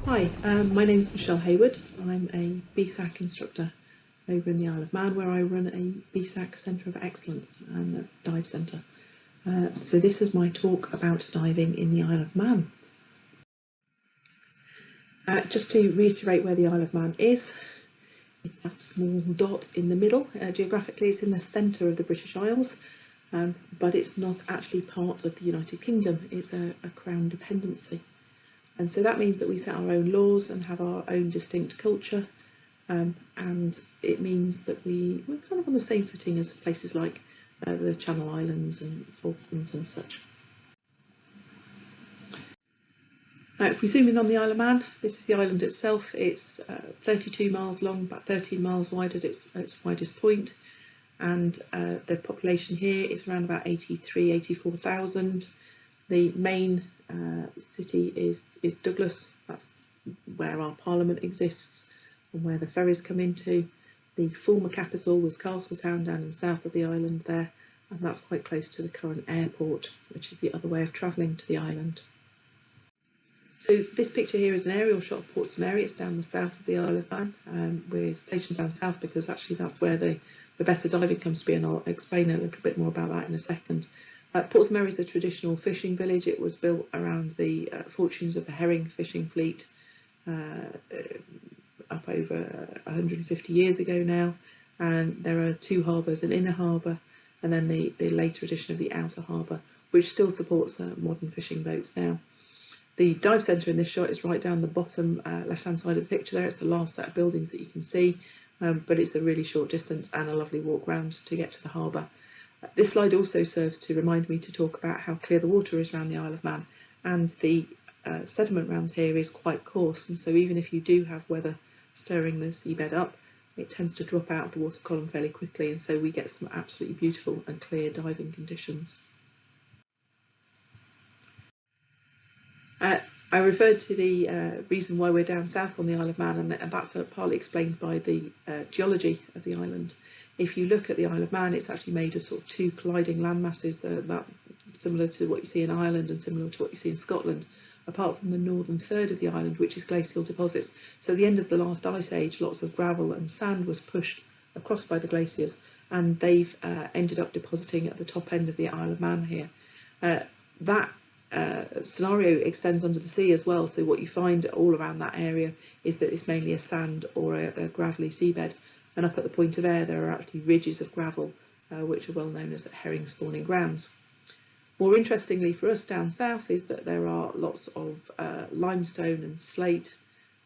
Hi, my name is Michelle Hayward. I'm a BSAC instructor over in the Isle of Man, where I run a BSAC Centre of Excellence and a dive centre. So this is my talk about diving in the Isle of Man. Just to reiterate where the Isle of Man is, it's that small dot in the middle. Geographically, it's in the centre of the British Isles, but it's not actually part of the United Kingdom. It's a Crown dependency. And so that means that we set our own laws and have our own distinct culture, and it means that we're kind of on the same footing as places like the Channel Islands and Falklands and such. If we zoom in on the Isle of Man, this is the island itself. It's 32 miles long, about 13 miles wide at its widest point, and the population here is around about 84,000. The main city is Douglas. That's where our Parliament exists and where the ferries come into. The former capital was Castletown down in the south of the island there, and that's quite close to the current airport, which is the other way of travelling to the island. So this picture here is an aerial shot of Portsmouth. It's down the south of the Isle of Man. We're stationed down south because actually that's where the better diving comes to be, and I'll explain a little bit more about that in a second. Portsmouth is a traditional fishing village. It was built around the fortunes of the herring fishing fleet up over 150 years ago now, and there are two harbours, an inner harbour and then the later addition of the outer harbour, which still supports modern fishing boats now. The dive centre in this shot is right down the bottom left-hand side of the picture there. It's the last set of buildings that you can see, but it's a really short distance and a lovely walk round to get to the harbour. This slide also serves to remind me to talk about how clear the water is around the Isle of Man, and the sediment around here is quite coarse, and so even if you do have weather stirring the seabed up, it tends to drop out of the water column fairly quickly, and so we get some absolutely beautiful and clear diving conditions. I referred to the reason why we're down south on the Isle of Man, and that's partly explained by the geology of the island. If you look at the Isle of Man, it's actually made of sort of two colliding land masses, that similar to what you see in Ireland and similar to what you see in Scotland, apart from the northern third of the island, which is glacial deposits. So at the end of the last ice age, lots of gravel and sand was pushed across by the glaciers, and they've ended up depositing at the top end of the Isle of Man here. That scenario extends under the sea as well, so what you find all around that area is that it's mainly a sand or a gravelly seabed, and up at the point of air there are actually ridges of gravel which are well known as herring spawning grounds. More interestingly for us down south is that there are lots of limestone and slate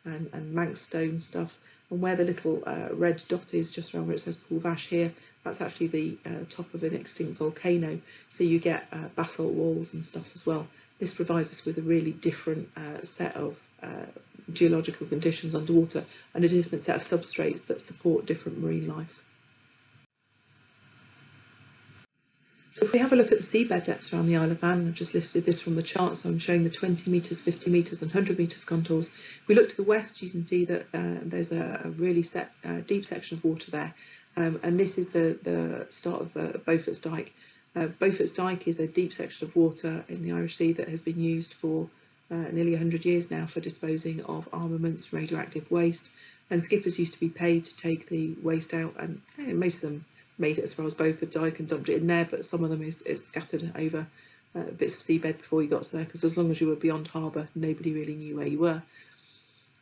and Manx-stone stuff, and where the little red dot is just around where it says Pool Vash here, that's actually the top of an extinct volcano, so you get basalt walls and stuff as well. This provides us with a really different set of geological conditions underwater and a different set of substrates that support different marine life. So if we have a look at the seabed depths around the Isle of Man, I've just listed this from the chart, so I'm showing the 20 metres, 50 metres and 100 metres contours. If we look to the west, you can see that there's a really deep section of water there, and this is the start of Beaufort Strike. Beaufort Strike is a deep section of water in the Irish Sea that has been used for nearly 100 years now for disposing of armaments, radioactive waste, and skippers used to be paid to take the waste out, and most of them made it as far as Beaufort Strike and dumped it in there, but some of them is scattered over bits of seabed before you got to there, because as long as you were beyond harbour, nobody really knew where you were.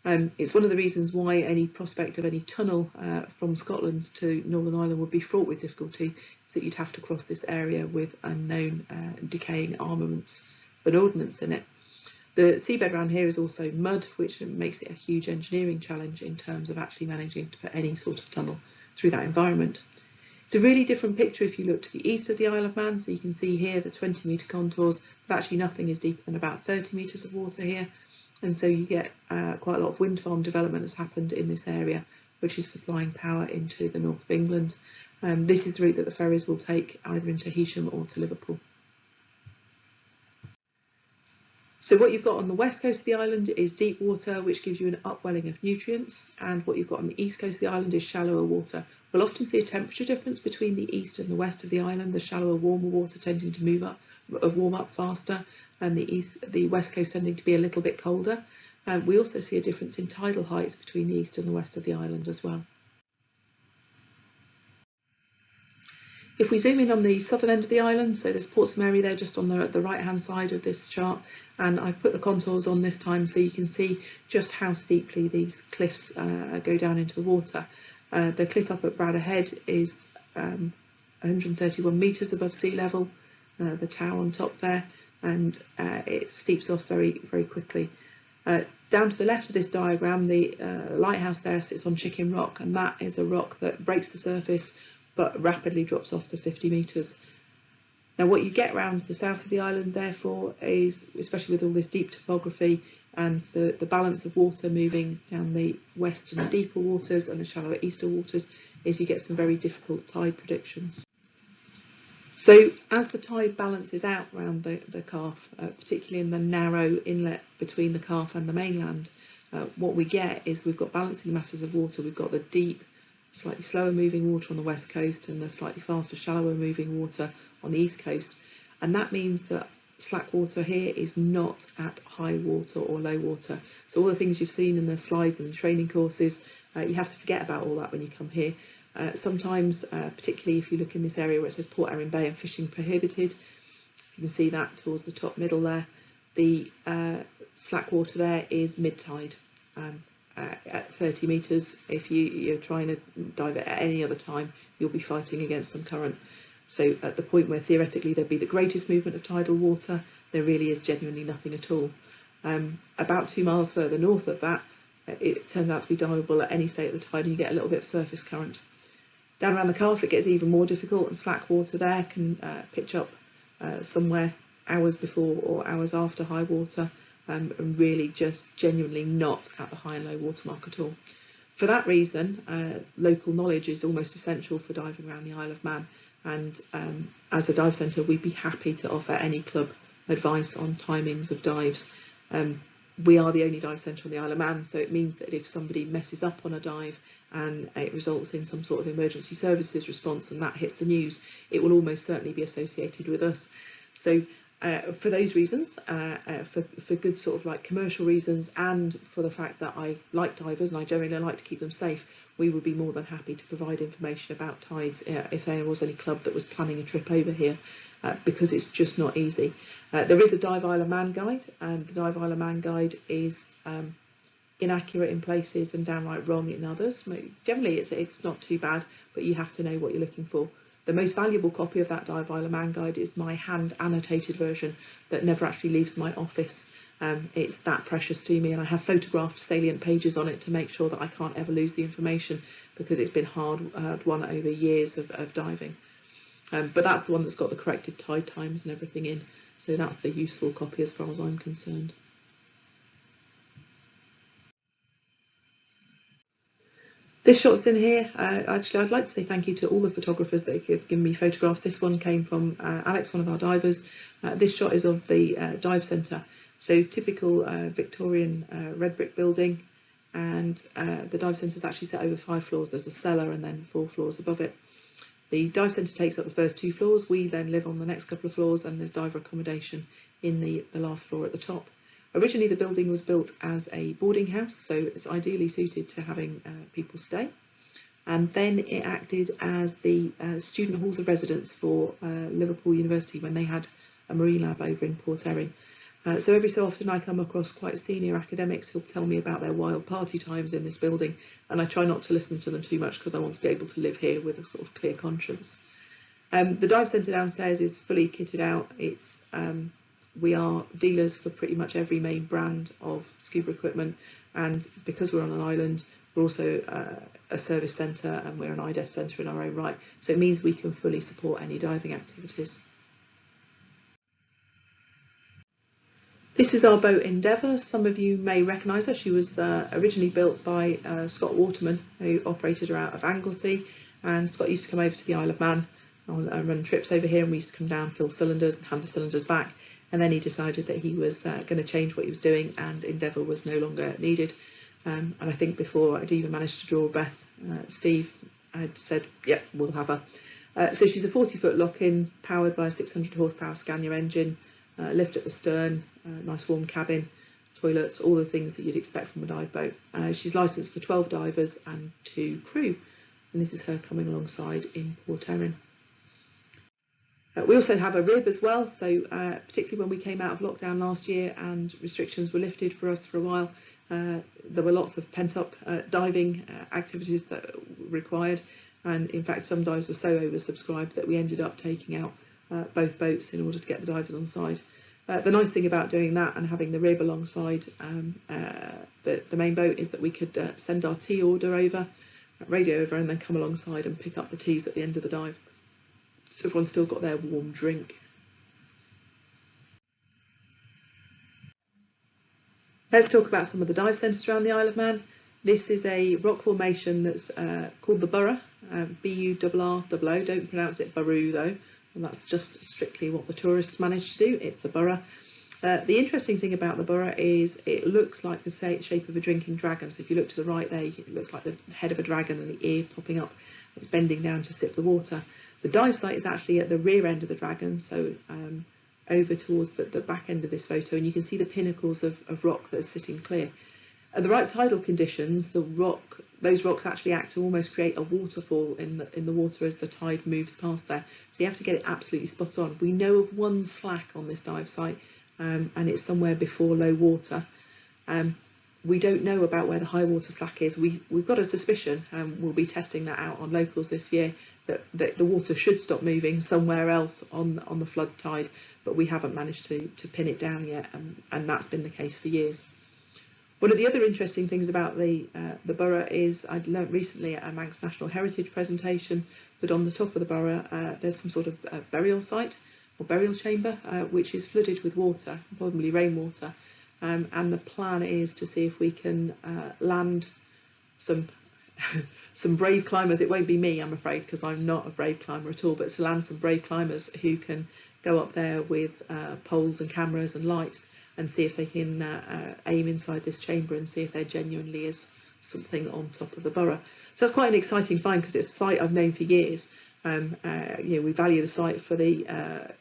It's one of the reasons why any prospect of any tunnel from Scotland to Northern Ireland would be fraught with difficulty, is that you'd have to cross this area with unknown decaying armaments and ordnance in it. The seabed around here is also mud, which makes it a huge engineering challenge in terms of actually managing to put any sort of tunnel through that environment. It's a really different picture if you look to the east of the Isle of Man, so you can see here the 20 metre contours, but actually nothing is deeper than about 30 metres of water here, and so you get quite a lot of wind farm development has happened in this area, which is supplying power into the north of England. This is the route that the ferries will take either into Heysham or to Liverpool. So what you've got on the west coast of the island is deep water, which gives you an upwelling of nutrients, and what you've got on the east coast of the island is shallower water. We'll often see a temperature difference between the east and the west of the island, the shallower, warmer water tending to warm up faster, and the west coast tending to be a little bit colder. We also see a difference in tidal heights between the east and the west of the island as well. If we zoom in on the southern end of the island, so there's Portsmouth there just on the right hand side of this chart, and I've put the contours on this time so you can see just how steeply these cliffs go down into the water. The cliff up at Bradder Head is 131 metres above sea level, the tower on top there, and it steeps off very, very quickly. Down to the left of this diagram, the lighthouse there sits on Chicken Rock, and that is a rock that breaks the surface but rapidly drops off to 50 metres. Now what you get around the south of the island therefore is, especially with all this deep topography and the balance of water moving down the west and the deeper waters and the shallower easter waters, is you get some very difficult tide predictions. So as the tide balances out around the Calf, particularly in the narrow inlet between the Calf and the mainland, what we get is we've got balancing masses of water. We've got the deep, slightly slower moving water on the west coast and the slightly faster, shallower moving water on the east coast. And that means that slack water here is not at high water or low water. So all the things you've seen in the slides and the training courses, you have to forget about all that when you come here. Sometimes, particularly if you look in this area where it says Port Erin Bay and fishing prohibited, you can see that towards the top middle there, the slack water there is mid-tide. At 30 metres, if you're trying to dive it at any other time, you'll be fighting against some current. So at the point where theoretically there'd be the greatest movement of tidal water, there really is genuinely nothing at all. About 2 miles further north of that, it turns out to be diveable at any state of the tide, and you get a little bit of surface current. Down around the Calf, it gets even more difficult, and slack water there can pitch up somewhere hours before or hours after high water. And really just genuinely not at the high and low water mark at all. For that reason, local knowledge is almost essential for diving around the Isle of Man, and as a dive centre we'd be happy to offer any club advice on timings of dives. We are the only dive centre on the Isle of Man, so it means that if somebody messes up on a dive and it results in some sort of emergency services response and that hits the news, it will almost certainly be associated with us. So for those reasons, for good sort of like commercial reasons, and for the fact that I like divers and I generally like to keep them safe, we would be more than happy to provide information about tides if there was any club that was planning a trip over here, because it's just not easy. There is a Dive Isle of Man guide, and the Dive Isle of Man guide is inaccurate in places and downright wrong in others. Generally it's not too bad, but you have to know what you're looking for. The most valuable copy of that Dive Isle of Man guide is my hand annotated version that never actually leaves my office. It's that precious to me, and I have photographed salient pages on it to make sure that I can't ever lose the information, because it's been hard won over years of diving. But that's the one that's got the corrected tide times and everything in, so that's the useful copy as far as I'm concerned. This shot's in here. Actually, I'd like to say thank you to all the photographers that have given me photographs. This one came from Alex, one of our divers. This shot is of the dive centre. So typical Victorian red brick building, and the dive centre is actually set over 5 floors. There's a cellar and then 4 floors above it. The dive centre takes up the first 2 floors. We then live on the next couple of floors, and there's diver accommodation in the last floor at the top. Originally the building was built as a boarding house, so it's ideally suited to having people stay. And then it acted as the student halls of residence for Liverpool University when they had a marine lab over in Port Erin. So every so often I come across quite senior academics who'll tell me about their wild party times in this building, and I try not to listen to them too much because I want to be able to live here with a sort of clear conscience. The dive centre downstairs is fully kitted out. It's we are dealers for pretty much every main brand of scuba equipment, and because we're on an island, we're also a service centre, and we're an IDES centre in our own right, so it means we can fully support any diving activities. This is our boat Endeavour. Some of you may recognise her. She was originally built by Scott Waterman, who operated her out of Anglesey, and Scott used to come over to the Isle of Man and run trips over here, and we used to come down, fill cylinders and hand the cylinders back. And then he decided that he was going to change what he was doing, and Endeavour was no longer needed. And I think before I'd even managed to draw a breath, Steve had said, yep, we'll have her. So she's a 40-foot lock-in, powered by a 600 horsepower Scania engine, lift at the stern, nice warm cabin, toilets, all the things that you'd expect from a dive boat. She's licensed for 12 divers and 2 crew, and this is her coming alongside in Port Erin. We also have a rib as well, so particularly when we came out of lockdown last year and restrictions were lifted for us for a while, there were lots of pent-up diving activities that were required, and in fact some dives were so oversubscribed that we ended up taking out both boats in order to get the divers on side. The nice thing about doing that and having the rib alongside the main boat is that we could send our tea order over, radio over, and then come alongside and pick up the teas at the end of the dive. So everyone's still got their warm drink. Let's talk about some of the dive centres around the Isle of Man. This is a rock formation that's called the Burrow, B-U-R-R-O. Don't pronounce it Baroo though, and that's just strictly what the tourists managed to do. It's the Burrow. The interesting thing about the Burrow is it looks like the shape of a drinking dragon. So if you look to the right there, it looks like the head of a dragon and the ear popping up. It's bending down to sip the water. The dive site is actually at the rear end of the dragon, so over towards the back end of this photo, and you can see the pinnacles of rock that are sitting clear. At the right tidal conditions, those rocks actually act to almost create a waterfall in the water as the tide moves past there. So you have to get it absolutely spot on. We know of one slack on this dive site, and it's somewhere before low water. We don't know about where the high water slack is. We've got a suspicion, and we'll be testing that out on locals this year, that the water should stop moving somewhere else on the flood tide, but we haven't managed to pin it down yet, and that's been the case for years. One of the other interesting things about the Burrow is I'd learnt recently at a Manx National Heritage presentation that on the top of the Burrow there's some sort of burial site or burial chamber which is flooded with water, probably rainwater, and the plan is to see if we can land some brave climbers. It won't be me, I'm afraid, because I'm not a brave climber at all, but to land some brave climbers who can go up there with poles and cameras and lights and see if they can aim inside this chamber and see if there genuinely is something on top of the Burrow. So that's quite an exciting find, because it's a site I've known for years. We value the site for the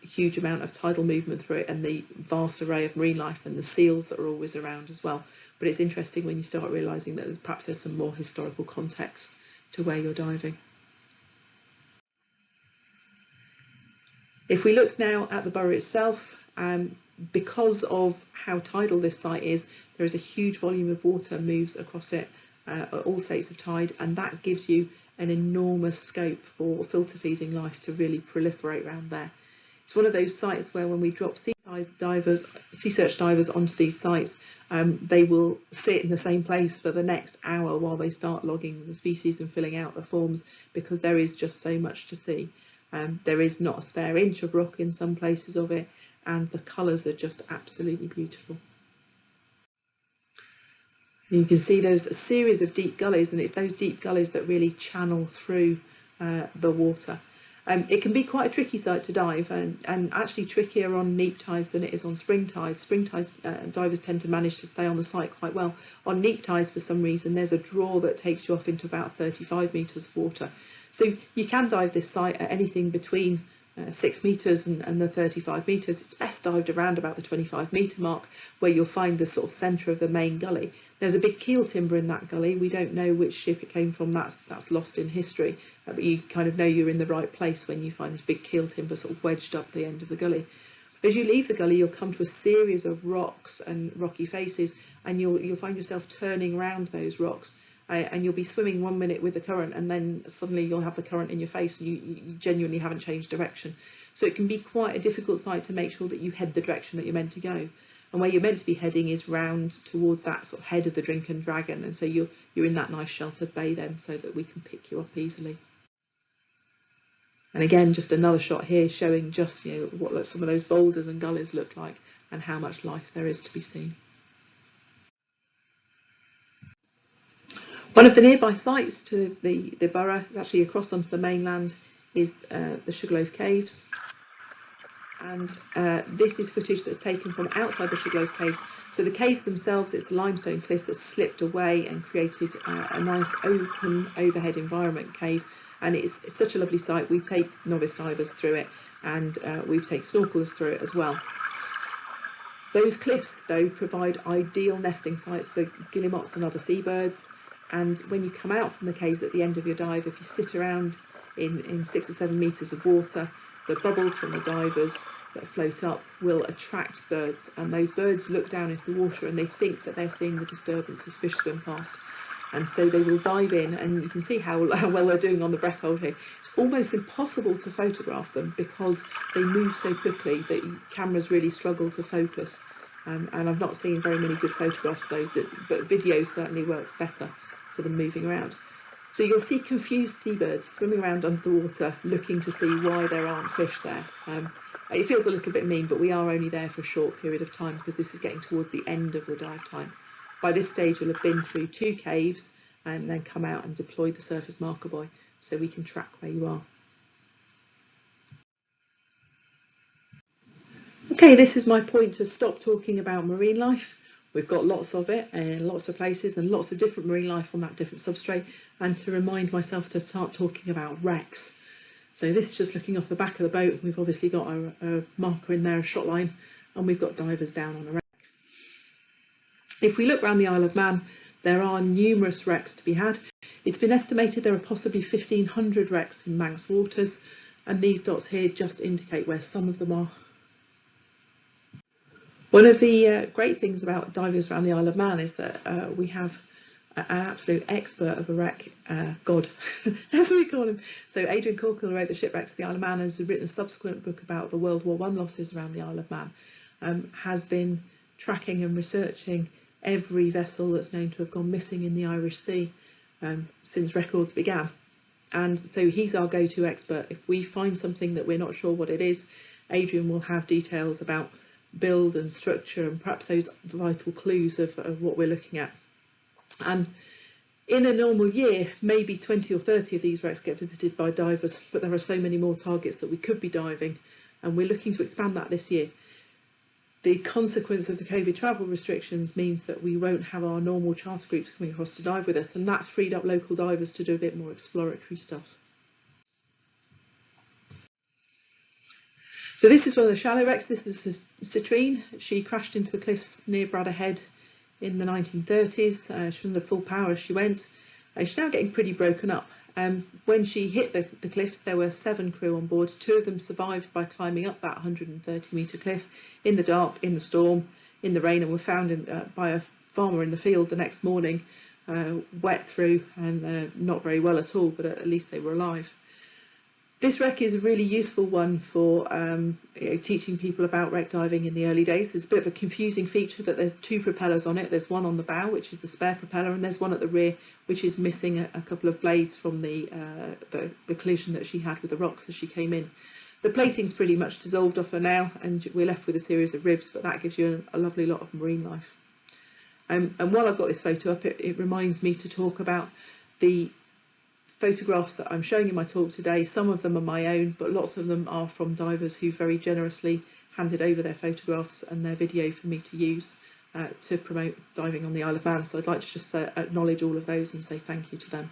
huge amount of tidal movement through it and the vast array of marine life and the seals that are always around as well. But it's interesting when you start realising that perhaps there's some more historical context to where you're diving. If we look now at the Burrow itself, because of how tidal this site is, there is a huge volume of water moves across it at all states of tide, and that gives you an enormous scope for filter feeding life to really proliferate around there. It's one of those sites where when we drop sea search divers onto these sites, they will sit in the same place for the next hour while they start logging the species and filling out the forms, because there is just so much to see. There is not a spare inch of rock in some places of it, and the colours are just absolutely beautiful. You can see there's a series of deep gullies, and it's those deep gullies that really channel through the water. It can be quite a tricky site to dive, and actually trickier on neap tides than it is on spring tides. Spring tides, divers tend to manage to stay on the site quite well. On neap tides, for some reason, there's a draw that takes you off into about 35 metres of water. So you can dive this site at anything between 6 metres and the 35 metres. It's best dived around about the 25 metre mark, where you'll find the sort of centre of the main gully. There's a big keel timber in that gully. We don't know which ship it came from. That's lost in history, but you kind of know you're in the right place when you find this big keel timber sort of wedged up the end of the gully. As you leave the gully, you'll come to a series of rocks and rocky faces, and you'll find yourself turning around those rocks. And you'll be swimming 1 minute with the current, and then suddenly you'll have the current in your face, and you genuinely haven't changed direction. So it can be quite a difficult site to make sure that you head the direction that you're meant to go. And where you're meant to be heading is round towards that sort of head of the drunken dragon, and so you're in that nice sheltered bay then, so that we can pick you up easily. And again, just another shot here showing just what some of those boulders and gullies look like, and how much life there is to be seen. One of the nearby sites to the Burrow, is actually across onto the mainland, is the Sugarloaf Caves. And this is footage that's taken from outside the Sugarloaf Caves. So the caves themselves, it's the limestone cliff that's slipped away and created a nice open overhead environment cave. And it's such a lovely site. We take novice divers through it, and we take snorkelers through it as well. Those cliffs, though, provide ideal nesting sites for guillemots and other seabirds. And when you come out from the caves at the end of your dive, if you sit around in 6 or 7 metres of water, the bubbles from the divers that float up will attract birds, and those birds look down into the water and they think that they're seeing the disturbance as fish swim past. And so they will dive in, and you can see how well they're doing on the breath hold here. It's almost impossible to photograph them because they move so quickly that cameras really struggle to focus. And I've not seen very many good photographs of those, but video certainly works better for them moving around. So you'll see confused seabirds swimming around under the water looking to see why there aren't fish there. It feels a little bit mean, but we are only there for a short period of time because this is getting towards the end of the dive time. By this stage, you'll have been through 2 caves and then come out and deploy the surface marker buoy so we can track where you are. Okay, this is my point to stop talking about marine life. We've got lots of it in lots of places and lots of different marine life on that different substrate, and to remind myself to start talking about wrecks. So this is just looking off the back of the boat. We've obviously got a marker in there, a shot line, and we've got divers down on the wreck. If we look around the Isle of Man, there are numerous wrecks to be had. It's been estimated there are possibly 1,500 wrecks in Manx waters, and these dots here just indicate where some of them are. One of the great things about divers around the Isle of Man is that we have an absolute expert of a wreck, God, as we call him. So Adrian Corkle, who wrote the Shipwrecks of the Isle of Man, has written a subsequent book about the World War I losses around the Isle of Man, has been tracking and researching every vessel that's known to have gone missing in the Irish Sea since records began. And so he's our go-to expert. If we find something that we're not sure what it is, Adrian will have details about build and structure and perhaps those vital clues of what we're looking at. And in a normal year, maybe 20 or 30 of these wrecks get visited by divers, but there are so many more targets that we could be diving, and we're looking to expand that this year. The consequence of the COVID travel restrictions means that we won't have our normal charter groups coming across to dive with us, and that's freed up local divers to do a bit more exploratory stuff. So this is one of the shallow wrecks. This is Citrine. She crashed into the cliffs near Bradda Head in the 1930s. She wasn't at full power as she went. She's now getting pretty broken up. When she hit the cliffs, there were 7 crew on board. 2 of them survived by climbing up that 130-metre cliff in the dark, in the storm, in the rain, and were found by a farmer in the field the next morning, wet through and not very well at all, but at least they were alive. This wreck is a really useful one for teaching people about wreck diving in the early days. There's a bit of a confusing feature that there's 2 propellers on it. There's one on the bow, which is the spare propeller, and there's one at the rear, which is missing a couple of blades from the collision that she had with the rocks as she came in. The plating's pretty much dissolved off her now, and we're left with a series of ribs, but that gives you a lovely lot of marine life. And while I've got this photo up, it reminds me to talk about the photographs that I'm showing in my talk today. Some of them are my own, but lots of them are from divers who very generously handed over their photographs and their video for me to use to promote diving on the Isle of Man. So I'd like to just acknowledge all of those and say thank you to them.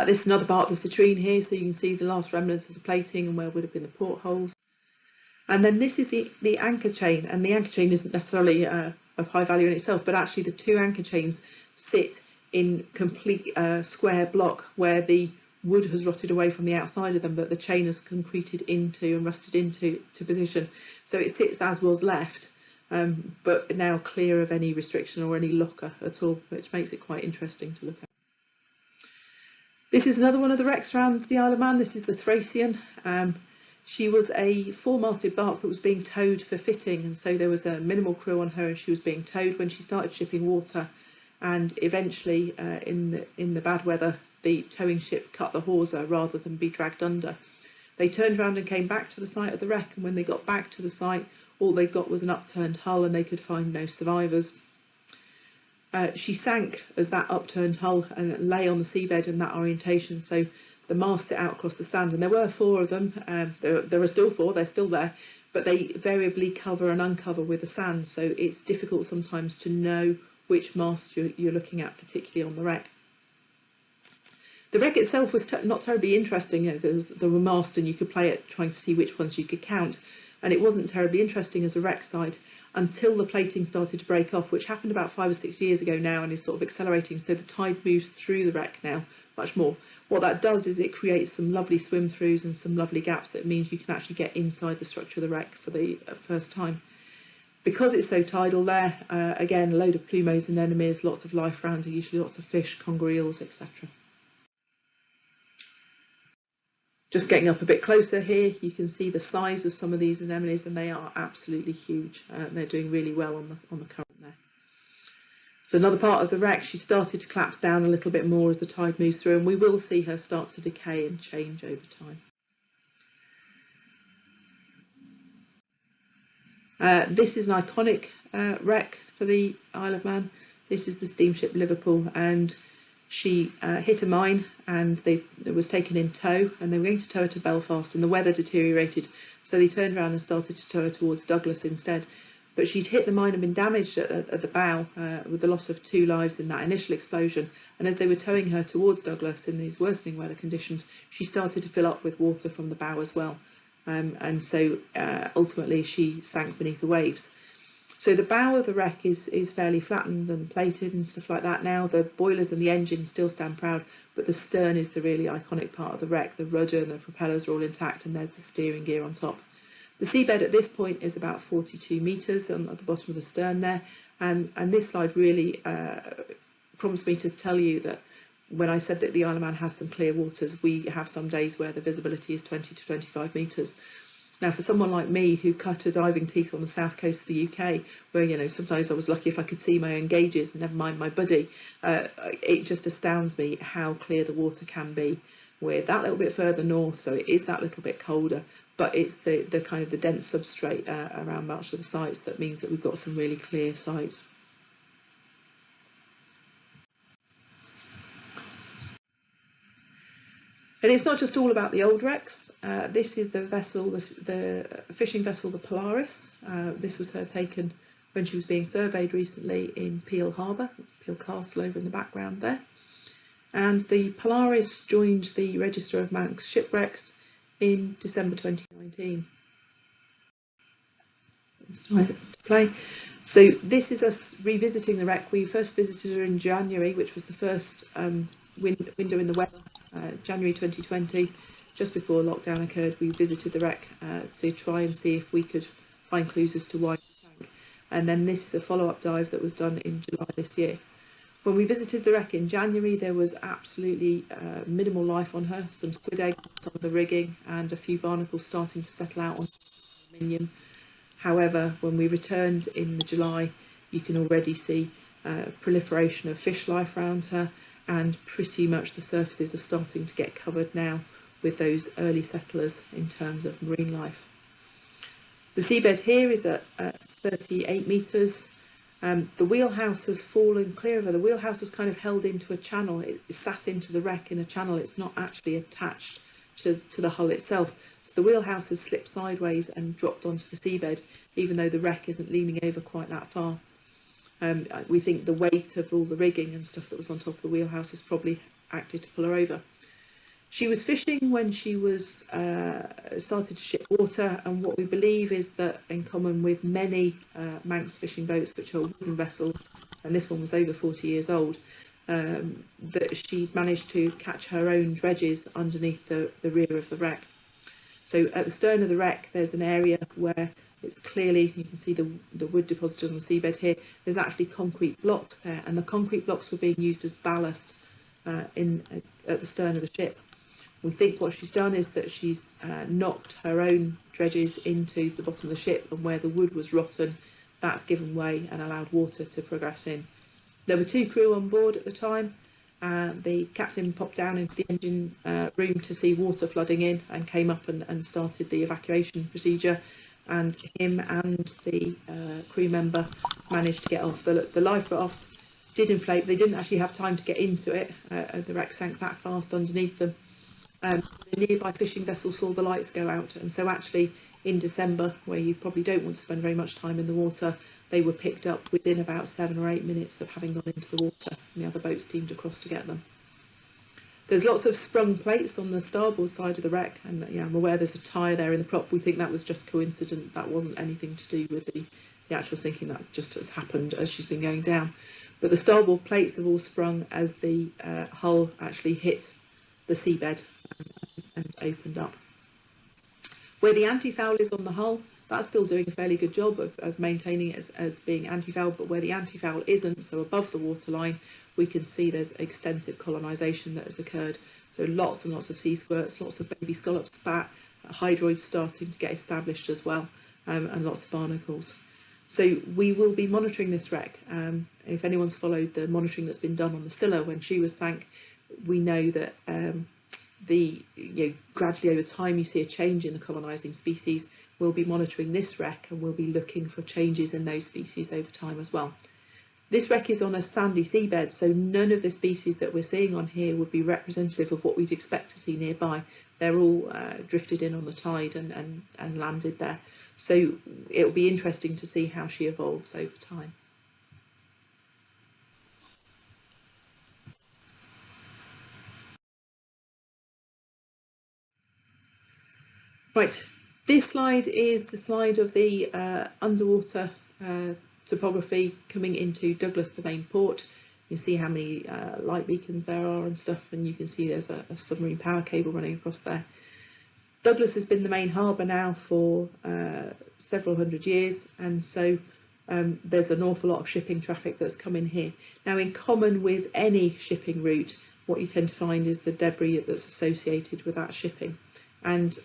This is another part of the Citrine here, so you can see the last remnants of the plating and where would have been the portholes. And then this is the anchor chain, and the anchor chain isn't necessarily of high value in itself, but actually the 2 anchor chains sit in complete square block where the wood has rotted away from the outside of them, but the chain has concreted into and rusted into position. So it sits as was left, but now clear of any restriction or any locker at all, which makes it quite interesting to look at. This is another one of the wrecks around the Isle of Man. This is the Thracian. She was a 4-masted bark that was being towed for fitting, and so there was a minimal crew on her and she was being towed when she started shipping water. And eventually, in the bad weather, the towing ship cut the hawser rather than be dragged under. They turned around and came back to the site of the wreck, and when they got back to the site, all they got was an upturned hull and they could find no survivors. She sank as that upturned hull and lay on the seabed in that orientation, so the mast sit out across the sand, and there were 4 of them. There are still 4, they're still there, but they variably cover and uncover with the sand, so it's difficult sometimes to know which mast you're looking at, particularly on the wreck. The wreck itself was not terribly interesting. There were masts and you could play it trying to see which ones you could count, and it wasn't terribly interesting as a wreck site until the plating started to break off, which happened about 5 or 6 years ago now, and is sort of accelerating. So the tide moves through the wreck now much more. What that does is it creates some lovely swim throughs and some lovely gaps that means you can actually get inside the structure of the wreck for the first time. Because it's so tidal there, again, a load of plumos and anemones, lots of life around, usually lots of fish, conger eels, etc. Just getting up a bit closer here, you can see the size of some of these anemones, and they are absolutely huge. They're doing really well on the current there. So another part of the wreck, she started to collapse down a little bit more as the tide moves through, and we will see her start to decay and change over time. This is an iconic wreck for the Isle of Man. This is the Steamship Liverpool, and she hit a mine and it was taken in tow, and they were going to tow her to Belfast, and the weather deteriorated, so they turned around and started to tow her towards Douglas instead. But she'd hit the mine and been damaged at the bow with the loss of 2 lives in that initial explosion, and as they were towing her towards Douglas in these worsening weather conditions, she started to fill up with water from the bow as well, and so ultimately she sank beneath the waves. So the bow of the wreck is fairly flattened and plated and stuff like that now. The boilers and the engines still stand proud, but the stern is the really iconic part of the wreck. The rudder and the propellers are all intact, and there's the steering gear on top. The seabed at this point is about 42 metres at the bottom of the stern there, and this slide really prompts me to tell you that when I said that the Isle of Man has some clear waters, we have some days where the visibility is 20 to 25 metres. Now, for someone like me who cut a diving teeth on the south coast of the UK, where, you know, sometimes I was lucky if I could see my own gauges, never mind my buddy, it just astounds me how clear the water can be. We're that little bit further north, so it is that little bit colder, but it's the kind of the dense substrate around much of the sites that means that we've got some really clear sites. And it's not just all about the old wrecks. This is the vessel, the fishing vessel, the Polaris. This was her taken when she was being surveyed recently in Peel Harbour. That's Peel Castle over in the background there. And the Polaris joined the Register of Manx Shipwrecks in December 2019. Let's try to play. So this is us revisiting the wreck. We first visited her in January, which was the first window in the weather. January 2020, just before lockdown occurred, we visited the wreck to try and see if we could find clues as to why it sank. And then this is a follow-up dive that was done in July this year. When we visited the wreck in January, there was absolutely minimal life on her, some squid eggs on some of the rigging and a few barnacles starting to settle out on aluminium. However, when we returned in July, you can already see proliferation of fish life around her, and pretty much the surfaces are starting to get covered now with those early settlers in terms of marine life. The seabed here is at 38 metres. The wheelhouse has fallen clear of her. The wheelhouse was kind of held into a channel. It sat into the wreck in a channel. It's not actually attached to the hull itself. So the wheelhouse has slipped sideways and dropped onto the seabed, even though the wreck isn't leaning over quite that far. We think the weight of all the rigging and stuff that was on top of the wheelhouse has probably acted to pull her over. She was fishing when she was started to ship water, and what we believe is that, in common with many Manx fishing boats, which are wooden vessels, and this one was over 40 years old, that she's managed to catch her own dredges underneath the rear of the wreck. So at the stern of the wreck, there's an area where it's clearly, you can see the wood deposited on the seabed here, there's actually concrete blocks there, and the concrete blocks were being used as ballast at the stern of the ship. We think what she's done is that she's knocked her own dredges into the bottom of the ship, and where the wood was rotten, that's given way and allowed water to progress in. There were 2 crew on board at the time. The captain popped down into the engine room to see water flooding in and came up and started the evacuation procedure, and him and the crew member managed to get off. The life raft did inflate, they didn't actually have time to get into it. The wreck sank that fast underneath them. The nearby fishing vessel saw the lights go out, and so actually in December, where you probably don't want to spend very much time in the water, they were picked up within about 7 or 8 minutes of having gone into the water, and the other boats steamed across to get them. There's lots of sprung plates on the starboard side of the wreck, and yeah, I'm aware there's a tyre there in the prop. We think that was just coincident. That wasn't anything to do with the actual sinking. That just has happened as she's been going down. But the starboard plates have all sprung as the hull actually hit the seabed and opened up. Where the anti-foul is on the hull, that's still doing a fairly good job of maintaining it as being anti-foul, but where the anti-foul isn't, so above the waterline, we can see there's extensive colonisation that has occurred. So lots and lots of sea squirts, lots of baby scallops, spat, hydroids starting to get established as well, and lots of barnacles. So we will be monitoring this wreck. If anyone's followed the monitoring that's been done on the Scylla when she was sank, we know that gradually over time you see a change in the colonising species. We'll be monitoring this wreck and we'll be looking for changes in those species over time as well. This wreck is on a sandy seabed, so none of the species that we're seeing on here would be representative of what we'd expect to see nearby. They're all drifted in on the tide and landed there. So it'll be interesting to see how she evolves over time. Right, this slide is the slide of the underwater topography coming into Douglas, the main port. You can see how many light beacons there are and stuff, and you can see there's a submarine power cable running across there. Douglas has been the main harbour now for several hundred years, and so there's an awful lot of shipping traffic that's come in here. Now, in common with any shipping route, what you tend to find is the debris that's associated with that shipping. And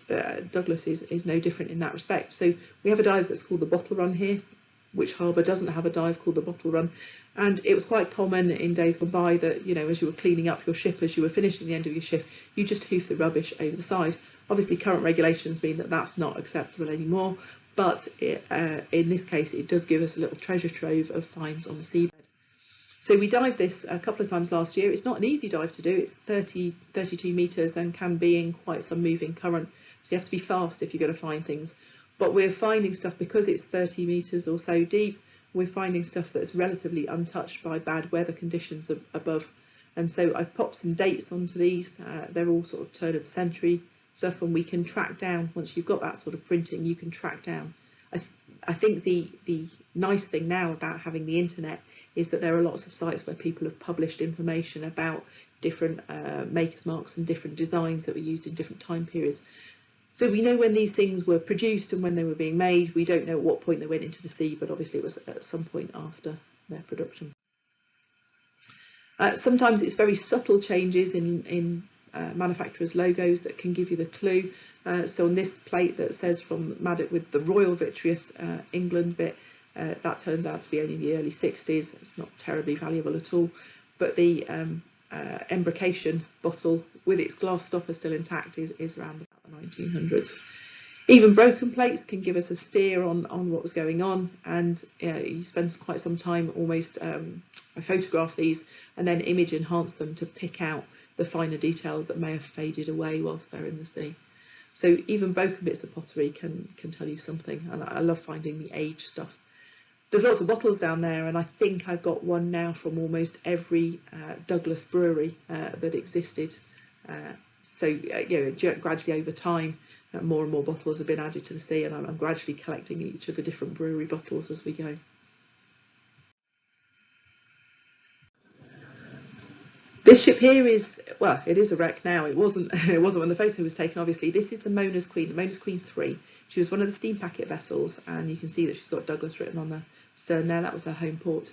Douglas is no different in that respect. So we have a dive that's called the Bottle Run here. Which harbour doesn't have a dive called the Bottle Run? And it was quite common in days gone by that, you know, as you were cleaning up your ship, as you were finishing the end of your shift, you just hoof the rubbish over the side. Obviously, current regulations mean that that's not acceptable anymore, but in this case, it does give us a little treasure trove of finds on the seabed. So we dived this a couple of times last year. It's not an easy dive to do. It's 32 metres and can be in quite some moving current. So you have to be fast if you're going to find things. But we're finding stuff, because it's 30 metres or so deep, we're finding stuff that's relatively untouched by bad weather conditions above. And so I've popped some dates onto these. They're all sort of turn of the century stuff, and we can track down, once you've got that sort of printing, you can track down. I think the nice thing now about having the internet is that there are lots of sites where people have published information about different makers marks and different designs that were used in different time periods. So we know when these things were produced and when they were being made. We don't know at what point they went into the sea, but obviously it was at some point after their production. Sometimes it's very subtle changes in manufacturers' logos that can give you the clue. So on this plate that says from Maddox with the Royal Vitreous England bit, that turns out to be only the early 60s. It's not terribly valuable at all, but the embrocation bottle with its glass stopper still intact is around about the 1900s. Even broken plates can give us a steer on what was going on, and you spend quite some time almost. I photograph these and then image enhance them to pick out the finer details that may have faded away whilst they're in the sea. So even broken bits of pottery can tell you something, and I love finding the age stuff. There's lots of bottles down there, and I think I've got one now from almost every Douglas brewery that existed. Gradually over time, more and more bottles have been added to the sea, and I'm gradually collecting each of the different brewery bottles as we go. This ship here is, well, it is a wreck now. It wasn't when the photo was taken, obviously. This is the Mona's Queen, the Mona's Queen 3. She was one of the steam packet vessels, and you can see that she's got Douglas written on the stern there. That was her home port.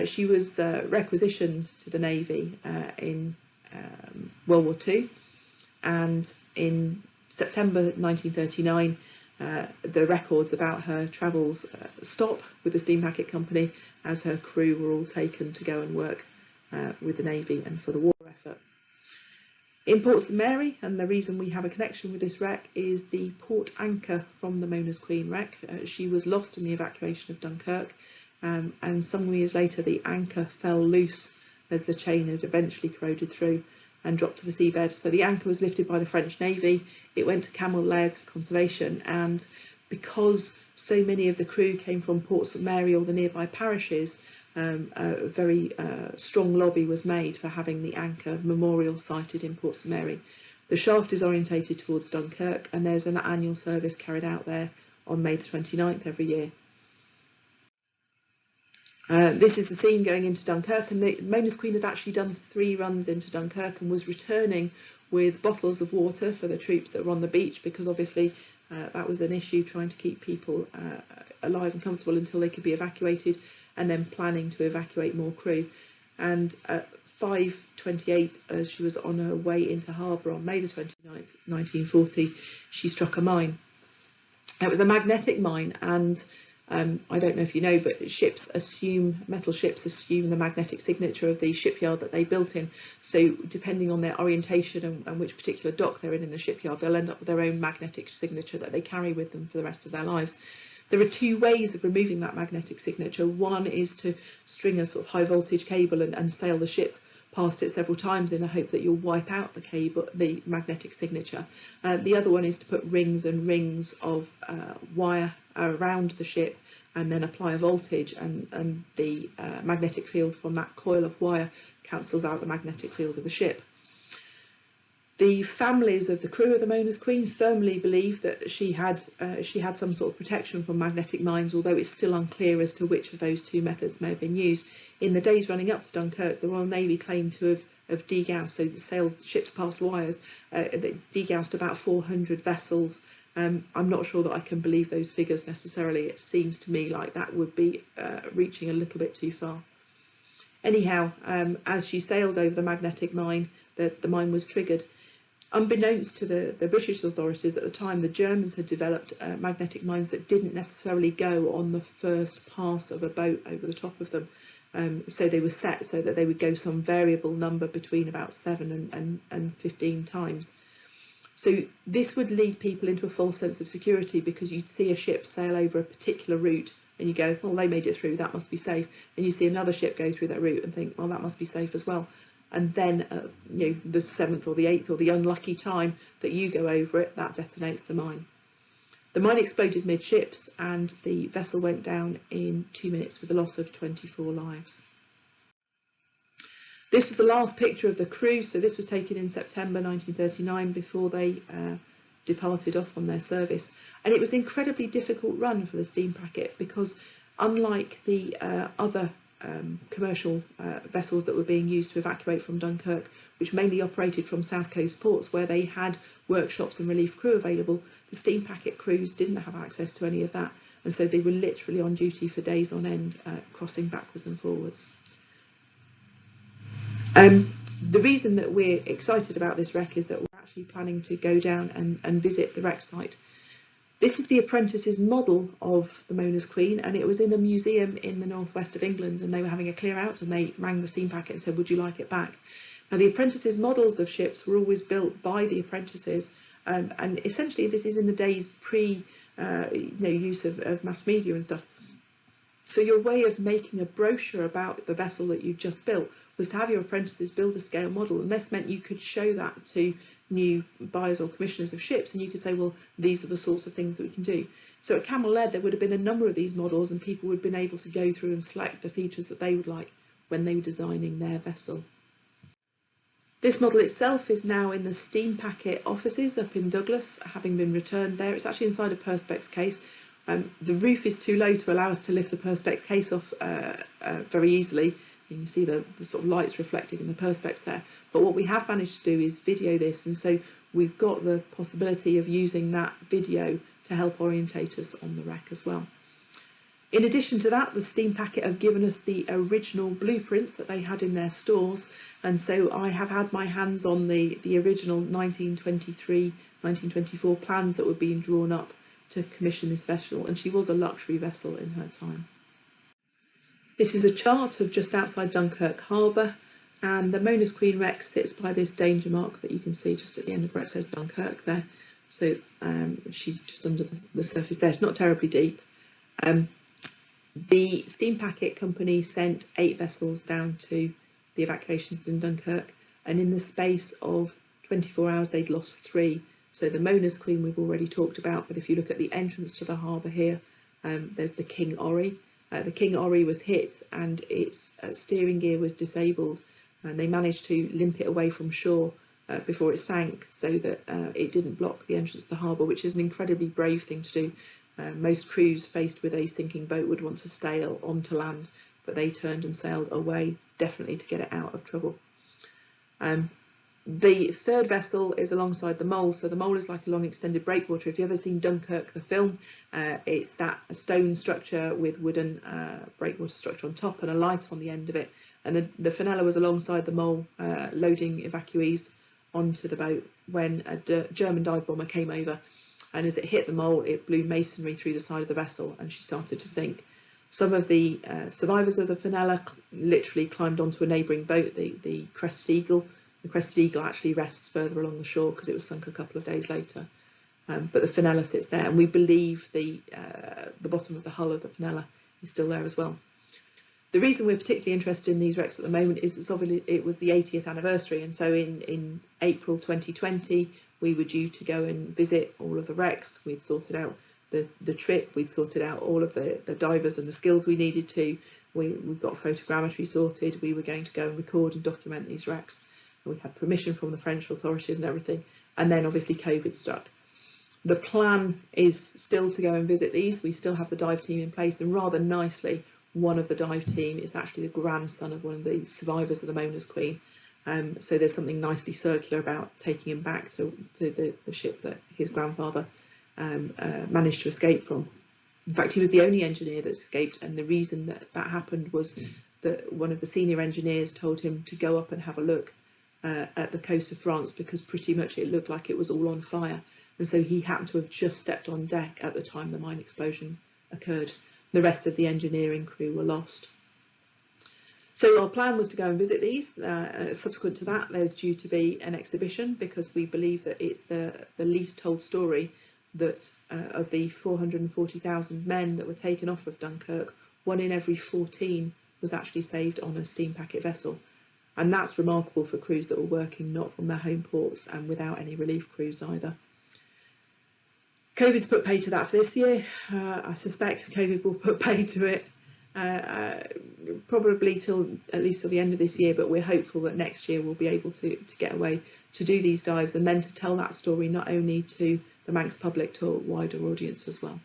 She was requisitioned to the Navy in World War II, and in September 1939, the records about her travels stop with the steam packet company as her crew were all taken to go and work with the Navy and for the war effort. In Portsmouth, Mary, and the reason we have a connection with this wreck is the port anchor from the Mona's Queen wreck. She was lost in the evacuation of Dunkirk, and some years later the anchor fell loose as the chain had eventually corroded through and dropped to the seabed. So the anchor was lifted by the French Navy. It went to Camel Lairds for conservation, and because so many of the crew came from Portsmouth, Mary or the nearby parishes, a very strong lobby was made for having the anchor memorial sited in Portsmouth. The shaft is orientated towards Dunkirk, and there's an annual service carried out there on May the 29th every year. This is the scene going into Dunkirk, and the Mona's Queen had actually done 3 runs into Dunkirk and was returning with bottles of water for the troops that were on the beach, because obviously that was an issue, trying to keep people alive and comfortable until they could be evacuated, and then planning to evacuate more crew. And at 5:28, as she was on her way into harbour on May the 29th, 1940, she struck a mine. It was a magnetic mine, and I don't know if you know, but metal ships assume the magnetic signature of the shipyard that they built in. So depending on their orientation and which particular dock they're in the shipyard, they'll end up with their own magnetic signature that they carry with them for the rest of their lives. There are 2 ways of removing that magnetic signature. One is to string a sort of high voltage cable and sail the ship past it several times in the hope that you'll wipe out the magnetic signature. The other one is to put rings and rings of wire around the ship and then apply a voltage, and the magnetic field from that coil of wire cancels out the magnetic field of the ship. The families of the crew of the Mona's Queen firmly believe that she had some sort of protection from magnetic mines, although it's still unclear as to which of those 2 methods may have been used. In the days running up to Dunkirk, the Royal Navy claimed to have degaussed, so sailed ships past wires, degaussed about 400 vessels. I'm not sure that I can believe those figures necessarily. It seems to me like that would be reaching a little bit too far. Anyhow, as she sailed over the magnetic mine, the mine was triggered. Unbeknownst to the British authorities at the time, the Germans had developed magnetic mines that didn't necessarily go on the first pass of a boat over the top of them. So they were set so that they would go some variable number between about 7 and 15 times. So this would lead people into a false sense of security, because you'd see a ship sail over a particular route and you go, well, they made it through, that must be safe. And you see another ship go through that route and think, well, that must be safe as well. And then the 7th or the 8th or the unlucky time that you go over it, that detonates the mine. The mine exploded midships, and the vessel went down in 2 minutes with a loss of 24 lives. This was the last picture of the crew. So this was taken in September 1939 before they departed off on their service. And it was an incredibly difficult run for the steam packet, because unlike the other commercial vessels that were being used to evacuate from Dunkirk, which mainly operated from south coast ports where they had workshops and relief crew available, the steam packet crews didn't have access to any of that, and so they were literally on duty for days on end, crossing backwards and forwards. The reason that we're excited about this wreck is that we're actually planning to go down and visit the wreck site. This is the apprentices' model of the Mona's Queen, and it was in a museum in the northwest of England, and they were having a clear out, and they rang the steam packet and said, would you like it back? Now, the apprentices' models of ships were always built by the apprentices, and essentially this is in the days pre use of mass media and stuff. So your way of making a brochure about the vessel that you've just built was to have your apprentices build a scale model, and this meant you could show that to new buyers or commissioners of ships, and you could say, well, these are the sorts of things that we can do. So at Camel Led, there would have been a number of these models, and people would have been able to go through and select the features that they would like when they were designing their vessel. This model itself is now in the steam packet offices up in Douglas, having been returned there. It's actually inside a perspex case. The roof is too low to allow us to lift the perspex case off very easily. You can see the sort of lights reflected in the perspex there. But what we have managed to do is video this, and so we've got the possibility of using that video to help orientate us on the wreck as well. In addition to that, the steam packet have given us the original blueprints that they had in their stores, and so I have had my hands on the original 1923, 1924 plans that were being drawn up to commission this vessel, and she was a luxury vessel in her time. This is a chart of just outside Dunkirk Harbour, and the Mona's Queen wreck sits by this danger mark that you can see just at the end of where it says Dunkirk there. So she's just under the surface there, not terribly deep. The steam packet company sent 8 vessels down to the evacuations in Dunkirk, and in the space of 24 hours they'd lost 3. So the Mona's Queen we've already talked about, but if you look at the entrance to the harbour here, there's the King Orry, the King Orry was hit and its steering gear was disabled, and they managed to limp it away from shore before it sank, so that it didn't block the entrance to the harbour, which is an incredibly brave thing to do. Most crews faced with a sinking boat would want to sail onto land, but they turned and sailed away, definitely to get it out of trouble. The third vessel is alongside the Mole. So the Mole is like a long extended breakwater. If you've ever seen Dunkirk, the film, it's that stone structure with wooden breakwater structure on top and a light on the end of it. And the Fenella was alongside the Mole, loading evacuees onto the boat when a German dive bomber came over. And as it hit the Mole, it blew masonry through the side of the vessel and she started to sink. Some of the survivors of the Fenella literally climbed onto a neighbouring boat, the Crested Eagle. The Crested Eagle actually rests further along the shore because it was sunk a couple of days later. But the Fenella sits there, and we believe the bottom of the hull of the Fenella is still there as well. The reason we're particularly interested in these wrecks at the moment is it's obviously it was the 80th anniversary, and so in April 2020 we were due to go and visit all of the wrecks. We'd sorted out the trip, we'd sorted out all of the divers and the skills we needed to. We've got photogrammetry sorted. We were going to go and record and document these wrecks. We had permission from the French authorities and everything, and then obviously COVID struck. The plan is still to go and visit these. We still have the dive team in place, and rather nicely, one of the dive team is actually the grandson of one of the survivors of the Mona's Queen. So there's something nicely circular about taking him back to the ship that his grandfather managed to escape from. In fact, he was the only engineer that escaped, and the reason that happened was that one of the senior engineers told him to go up and have a look at the coast of France, because pretty much it looked like it was all on fire, and so he happened to have just stepped on deck at the time the mine explosion occurred. The rest of the engineering crew were lost. So our plan was to go and visit these. Subsequent to that, there's due to be an exhibition, because we believe that it's the least told story that of the 440,000 men that were taken off of Dunkirk, 1 in every 14 was actually saved on a steam packet vessel. And that's remarkable for crews that were working not from their home ports and without any relief crews either. COVID's put paid to that for this year. I suspect COVID will put paid to it probably at least till the end of this year, but we're hopeful that next year we'll be able to get away to do these dives and then to tell that story not only to the Manx public, to a wider audience as well.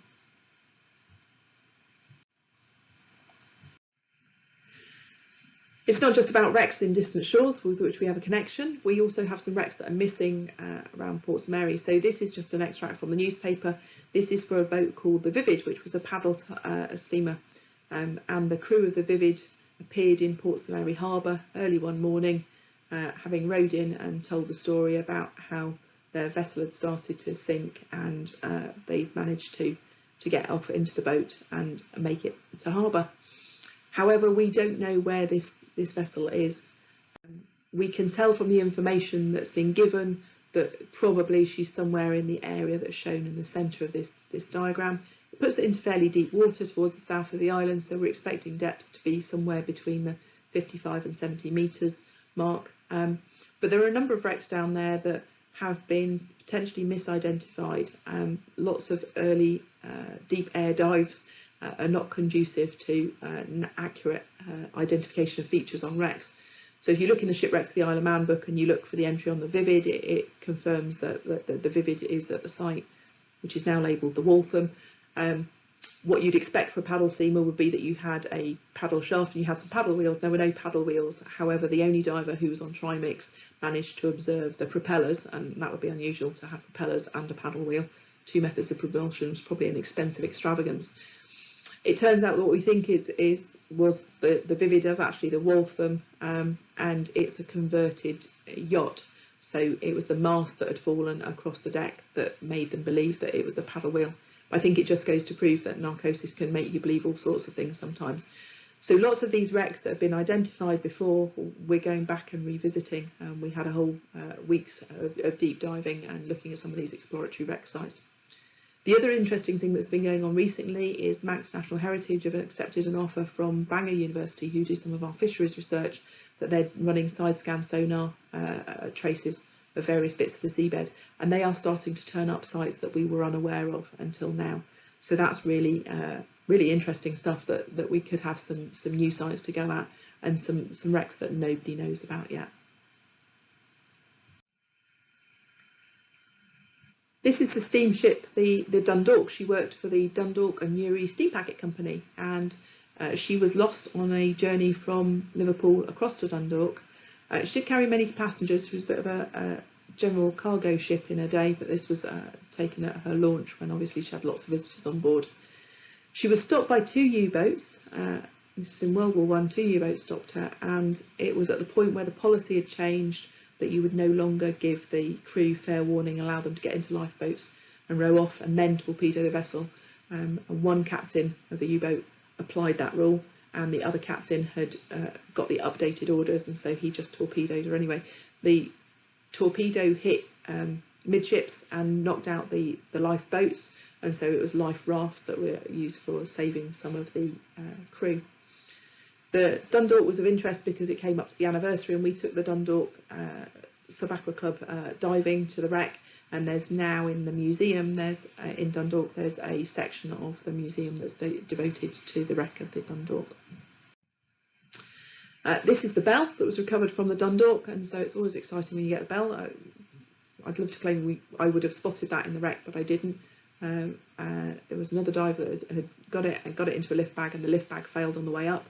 It's not just about wrecks in distant shores with which we have a connection. We also have some wrecks that are missing around Portsmouth. So this is just an extract from the newspaper. This is for a boat called the Vivid, which was a paddle steamer. And the crew of the Vivid appeared in Portsmouth Harbour early one morning, having rowed in and told the story about how their vessel had started to sink, and they managed to get off into the boat and make it to harbour. However, we don't know where this vessel is. We can tell from the information that's been given that probably she's somewhere in the area that's shown in the centre of this diagram. It puts it into fairly deep water towards the south of the island, so we're expecting depths to be somewhere between the 55 and 70 metres mark. But there are a number of wrecks down there that have been potentially misidentified. Lots of early deep air dives are not conducive to accurate identification of features on wrecks. So if you look in the Shipwrecks of the Isle of Man book and you look for the entry on the Vivid, it confirms that the Vivid is at the site, which is now labelled the Waltham. What you'd expect for a paddle steamer would be that you had a paddle shaft and you had some paddle wheels. There were no paddle wheels. However, the only diver who was on trimix managed to observe the propellers, and that would be unusual to have propellers and a paddle wheel. Two methods of propulsion is probably an expensive extravagance. It turns out that what we think was the Vivid is actually the Waltham, and it's a converted yacht. So it was the mast that had fallen across the deck that made them believe that it was the paddle wheel. I think it just goes to prove that narcosis can make you believe all sorts of things sometimes. So lots of these wrecks that have been identified before, we're going back and revisiting. We had a whole weeks of deep diving and looking at some of these exploratory wreck sites. The other interesting thing that's been going on recently is Manx National Heritage have accepted an offer from Bangor University, who do some of our fisheries research, that they're running side scan sonar traces of various bits of the seabed, and they are starting to turn up sites that we were unaware of until now. So that's really really interesting stuff that we could have some new sites to go at, and some wrecks that nobody knows about yet. This is the steamship, the Dundalk. She worked for the Dundalk and Newry Steam Packet Company, and she was lost on a journey from Liverpool across to Dundalk. She did carry many passengers. She was a bit of a general cargo ship in her day, but this was taken at her launch when obviously she had lots of visitors on board. She was stopped by 2 U-boats. This is in World War I. 2 U-boats stopped her, and it was at the point where the policy had changed that you would no longer give the crew fair warning, allow them to get into lifeboats and row off and then torpedo the vessel. And one captain of the U-boat applied that rule, and the other captain had got the updated orders, and so he just torpedoed her anyway. The torpedo hit midships and knocked out the lifeboats, and so it was life rafts that were used for saving some of the crew. The Dundalk was of interest because it came up to the anniversary, and we took the Dundalk Sub-Aqua Club diving to the wreck, and there's now in the museum, there's in Dundalk, there's a section of the museum that's devoted to the wreck of the Dundalk. This is the bell that was recovered from the Dundalk, and so it's always exciting when you get the bell. I'd love to claim I would have spotted that in the wreck, but I didn't. There was another diver that had got it into a lift bag, and the lift bag failed on the way up.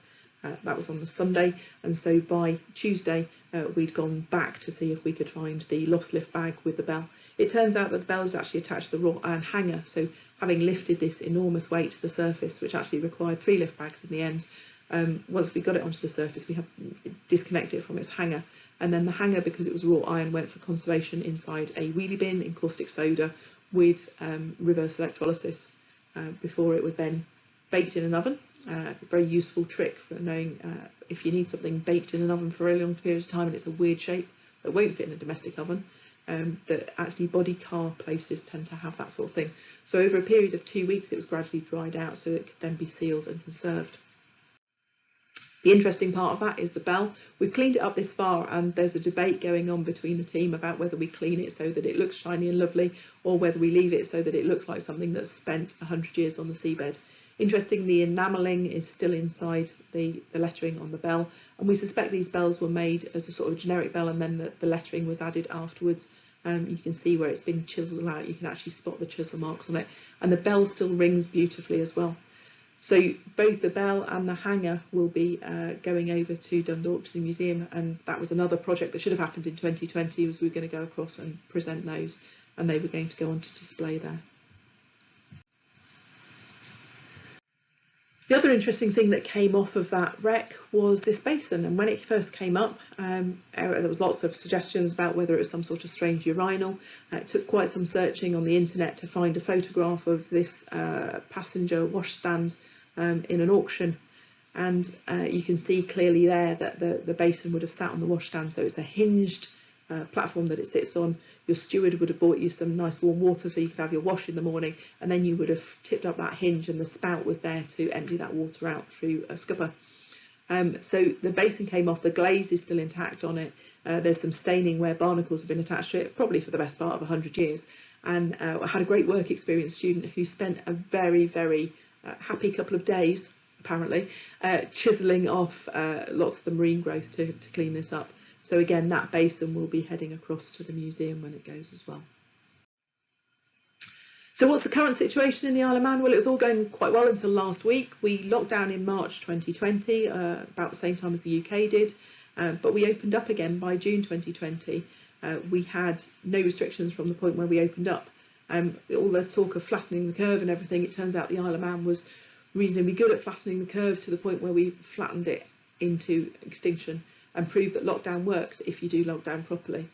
That was on the Sunday, and so by Tuesday we'd gone back to see if we could find the lost lift bag with the bell. It turns out that the bell is actually attached to the wrought iron hanger, so having lifted this enormous weight to the surface, which actually required 3 lift bags in the end, once we got it onto the surface we had to disconnect it from its hanger, and then the hanger, because it was wrought iron, went for conservation inside a wheelie bin in caustic soda with reverse electrolysis before it was then baked in an oven. A very useful trick for knowing if you need something baked in an oven for a very long period of time and it's a weird shape that won't fit in a domestic oven, that actually body car places tend to have that sort of thing. So over a period of 2 weeks it was gradually dried out so that it could then be sealed and conserved. The interesting part of that is the bell. We've cleaned it up this far, and there's a debate going on between the team about whether we clean it so that it looks shiny and lovely, or whether we leave it so that it looks like something that's spent 100 years on the seabed. Interestingly, enamelling is still inside the lettering on the bell, and we suspect these bells were made as a sort of generic bell, and then the lettering was added afterwards. You can see where it's been chiseled out. You can actually spot the chisel marks on it, and the bell still rings beautifully as well. So both the bell and the hanger will be going over to Dundalk to the museum, and that was another project that should have happened in 2020, was we were going to go across and present those, and they were going to go on to display there. The other interesting thing that came off of that wreck was this basin, and when it first came up there was lots of suggestions about whether it was some sort of strange urinal. It took quite some searching on the internet to find a photograph of this passenger washstand in an auction, and you can see clearly there that the basin would have sat on the washstand, so it's a hinged platform that it sits on. Your steward would have bought you some nice warm water so you could have your wash in the morning, and then you would have tipped up that hinge and the spout was there to empty that water out through a scupper. So the basin came off, the glaze is still intact on it. There's some staining where barnacles have been attached to it, probably for the best part of 100 years. And I had a great work experience student who spent a very, very happy couple of days, apparently, chiselling off lots of the marine growth to clean this up. So again, that basin will be heading across to the museum when it goes as well. So what's the current situation in the Isle of Man? Well, it was all going quite well until last week. We locked down in March 2020, about the same time as the UK did, but we opened up again by June 2020. We had no restrictions from the point where we opened up. All the talk of flattening the curve and everything, it turns out the Isle of Man was reasonably good at flattening the curve to the point where we flattened it into extinction and proved that lockdown works if you do lockdown properly.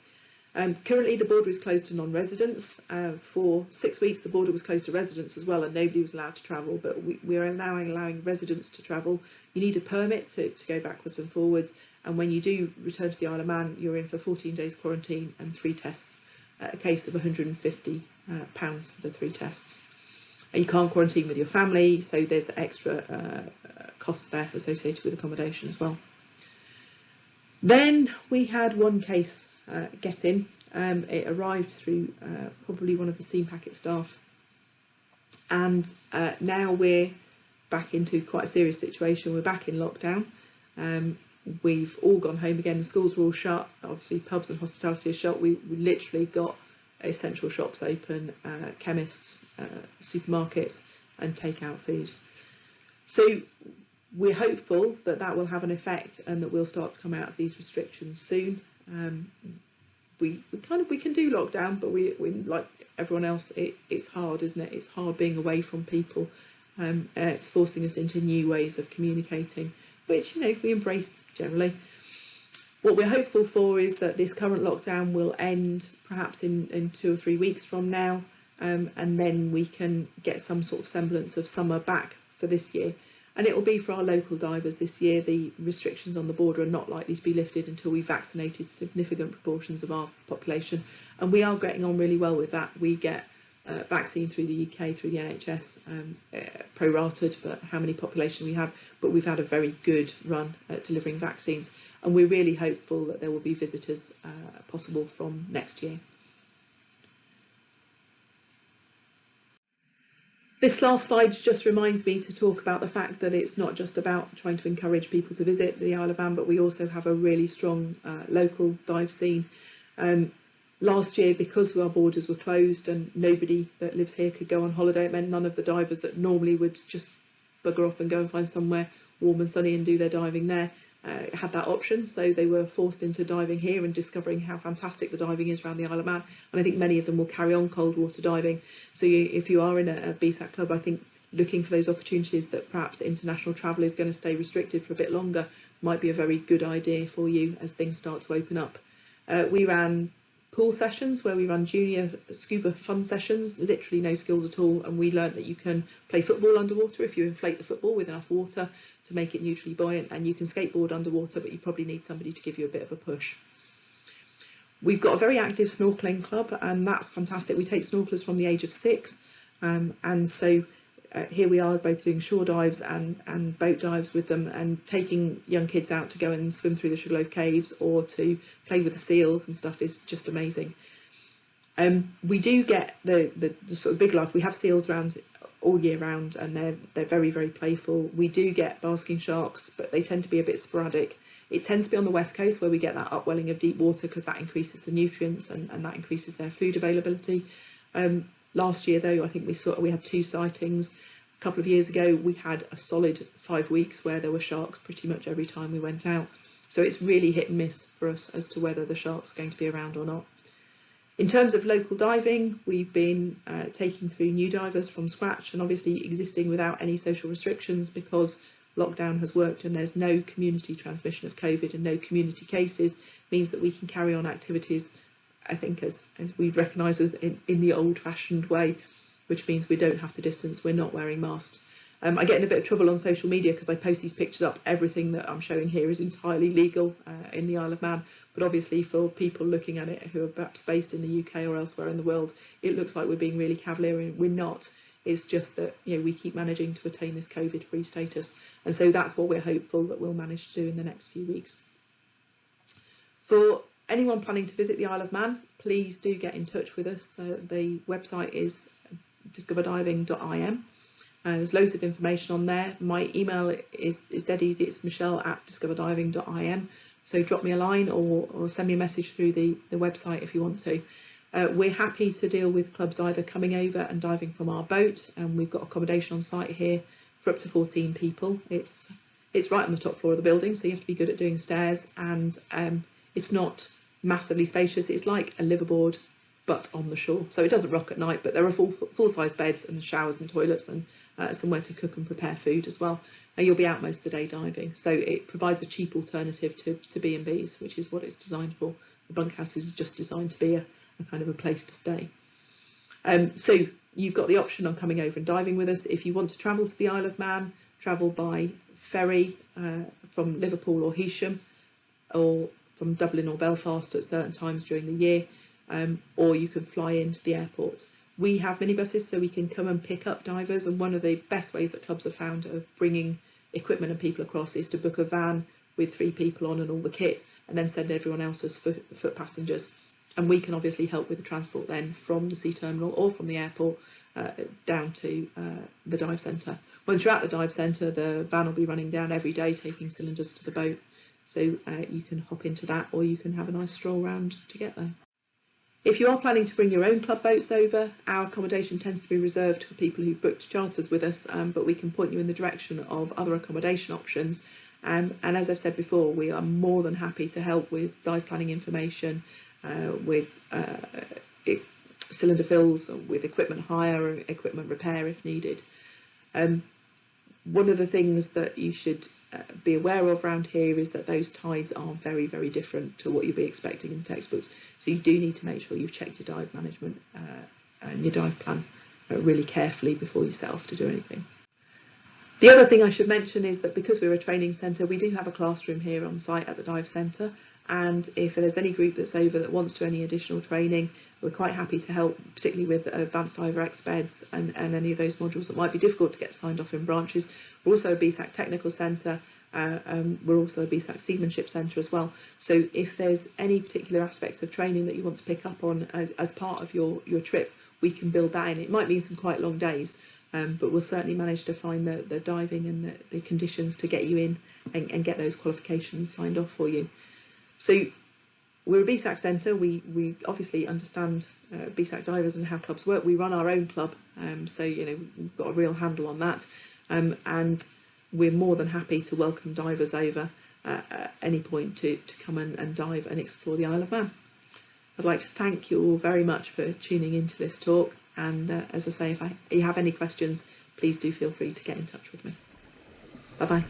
Currently the border is closed to non-residents. For 6 weeks the border was closed to residents as well, and nobody was allowed to travel, but we are now allowing residents to travel. You need a permit to go backwards and forwards, and when you do return to the Isle of Man you're in for 14 days quarantine and 3 tests, a case of £150 for the 3 tests. You can't quarantine with your family, so there's extra costs there associated with accommodation as well. Then we had one case get in. It arrived through probably one of the steam packet staff, and now we're back into quite a serious situation. We're back in lockdown. We've all gone home again. The schools are all shut. Obviously, pubs and hospitality are shut. We literally got essential shops open, chemists, supermarkets, and takeout food. So we're hopeful that that will have an effect and that we'll start to come out of these restrictions soon. We can do lockdown, but we like everyone else, it's hard, isn't it? It's hard being away from people. It's forcing us into new ways of communicating, which, you know, we embrace generally. What we're hopeful for is that this current lockdown will end perhaps in 2 or 3 weeks from now, and then we can get some sort of semblance of summer back for this year. And it will be for our local divers this year. The restrictions on the border are not likely to be lifted until we've vaccinated significant proportions of our population. And we are getting on really well with that. We get vaccine through the UK, through the NHS, prorated for how many population we have. But we've had a very good run at delivering vaccines. And we're really hopeful that there will be visitors possible from next year. This last slide just reminds me to talk about the fact that it's not just about trying to encourage people to visit the Isle of Man, but we also have a really strong local dive scene. Last year, because our borders were closed and nobody that lives here could go on holiday, it meant none of the divers that normally would just bugger off and go and find somewhere warm and sunny and do their diving there had that option. So they were forced into diving here and discovering how fantastic the diving is around the Isle of Man. And I think many of them will carry on cold water diving. So if you are in a BSAC club, I think looking for those opportunities that perhaps international travel is going to stay restricted for a bit longer might be a very good idea for you as things start to open up. We ran pool sessions where we run junior scuba fun sessions, literally no skills at all, and we learned that you can play football underwater if you inflate the football with enough water to make it neutrally buoyant, and you can skateboard underwater, but you probably need somebody to give you a bit of a push. We've got a very active snorkeling club, and that's fantastic. We take snorkelers from the age of 6, and so here we are both doing shore dives and boat dives with them, and taking young kids out to go and swim through the Sugarloaf Caves or to play with the seals and stuff is just amazing. We do get the sort of big life. We have seals around all year round, and they're very, very playful. We do get basking sharks, but they tend to be a bit sporadic. It tends to be on the west coast where we get that upwelling of deep water, because that increases the nutrients and that increases their food availability. Last year, though, I think we had 2 sightings. A couple of years ago, we had a solid 5 weeks where there were sharks pretty much every time we went out. So it's really hit and miss for us as to whether the sharks are going to be around or not. In terms of local diving, we've been taking through new divers from scratch, and obviously existing without any social restrictions, because lockdown has worked and there's no community transmission of COVID and no community cases, means that we can carry on activities, I think, as we recognise as in the old-fashioned way, which means we don't have to distance, we're not wearing masks. I get in a bit of trouble on social media because I post these pictures up. Everything that I'm showing here is entirely legal in the Isle of Man, but obviously for people looking at it who are perhaps based in the UK or elsewhere in the world, it looks like we're being really cavalier, and we're not. It's just that, you know, we keep managing to attain this COVID-free status, and so that's what we're hopeful that we'll manage to do in the next few weeks. For anyone planning to visit the Isle of Man, please do get in touch with us. The website is discoverdiving.im. There's loads of information on there. My email is dead easy. It's michelle@discoverdiving.im. So drop me a line or send me a message through the website if you want to. We're happy to deal with clubs either coming over and diving from our boat, and we've got accommodation on site here for up to 14 people. It's right on the top floor of the building, so you have to be good at doing stairs, and it's not massively spacious. It's like a liverboard but on the shore, so it doesn't rock at night, but there are full-size beds and showers and toilets and somewhere to cook and prepare food as well. And you'll be out most of the day diving, so it provides a cheap alternative to B&Bs, which is what it's designed for. The bunkhouse is just designed to be a kind of a place to stay. So you've got the option on coming over and diving with us. If you want to travel to the Isle of Man, travel by ferry from Liverpool or Heysham, or from Dublin or Belfast at certain times during the year, or you can fly into the airport. We have minibuses, so we can come and pick up divers, and one of the best ways that clubs have found of bringing equipment and people across is to book a van with 3 people on and all the kit, and then send everyone else as foot passengers. And we can obviously help with the transport then from the sea terminal or from the airport down to the dive centre. Once you're at the dive centre, the van will be running down every day taking cylinders to the boat, so you can hop into that, or you can have a nice stroll round to get there. If you are planning to bring your own club boats over, our accommodation tends to be reserved for people who've booked charters with us, but we can point you in the direction of other accommodation options. And as I've said before, we are more than happy to help with dive planning information, with cylinder fills, with equipment hire or equipment repair if needed. One of the things that you should be aware of around here is that those tides are very, very different to what you'll be expecting in the textbooks. So you do need to make sure you've checked your dive management and your dive plan really carefully before you set off to do anything. The other thing I should mention is that because we're a training centre, we do have a classroom here on site at the dive centre, and if there's any group that's over that wants to any additional training, we're quite happy to help, particularly with advanced diver ex-beds and any of those modules that might be difficult to get signed off in branches. We're also a BSAC technical centre. We're also a BSAC seamanship centre as well. So if there's any particular aspects of training that you want to pick up on as part of your trip, we can build that in. It might mean some quite long days, but we'll certainly manage to find the diving and the conditions to get you in and get those qualifications signed off for you. So we're a BSAC centre. We obviously understand BSAC divers and how clubs work. We run our own club, so we've got a real handle on that, and we're more than happy to welcome divers over at any point to come and dive and explore the Isle of Man. I'd like to thank you all very much for tuning into this talk, and as I say, if you have any questions, please do feel free to get in touch with me. Bye bye.